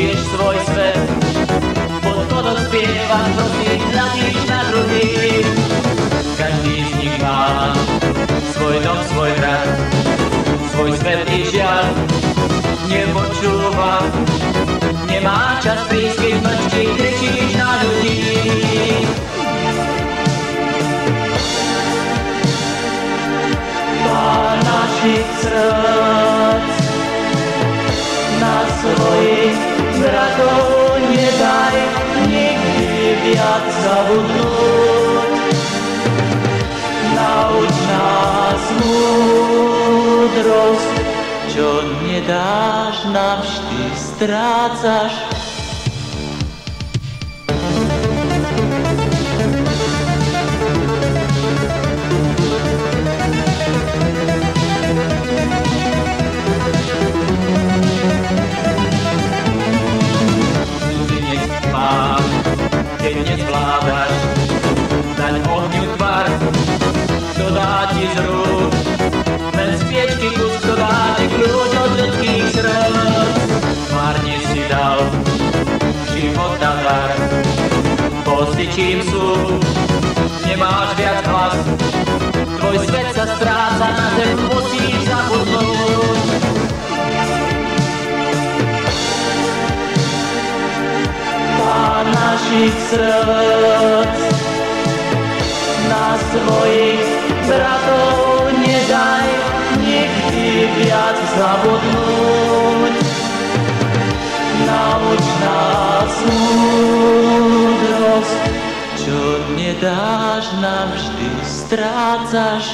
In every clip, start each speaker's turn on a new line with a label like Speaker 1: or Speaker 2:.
Speaker 1: žiješ svoj svet. Pod vodou spievaš, prosím, hľadíš na druhých. Každý z nich má svoj dom, svoj hrad, svoj svet i žiaľ. Nepočúva, nemá čas prísť, keď mlčky kričíš na ľudí. Pán našich srdc, na svojich bratov nedaj nikdy viac zabudnúť. Nauč nás múdrosť, čo nedáš, navždy strácaš. Keď nezvládaš dať ohňu tvar, kto dá ti z rúk len z piečky kus, kto dá ti kľúč od ľudských srdc. Márne si dal život na dar, postičím sú, nemáš viac hlas, tvoj svet sa stráca, na zem musíš zabudnúť. Pán našich srdc, na svojich bratov nedaj nikdy viac zabudnúť. Nauč nás múdrosť, čo nedáš, navždy strácaš.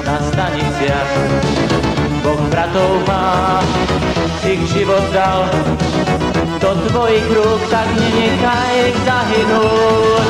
Speaker 1: Na staniciach Boh bratov má, ich život dal do tvojich rúk, tak nenechaj ich zahynúť.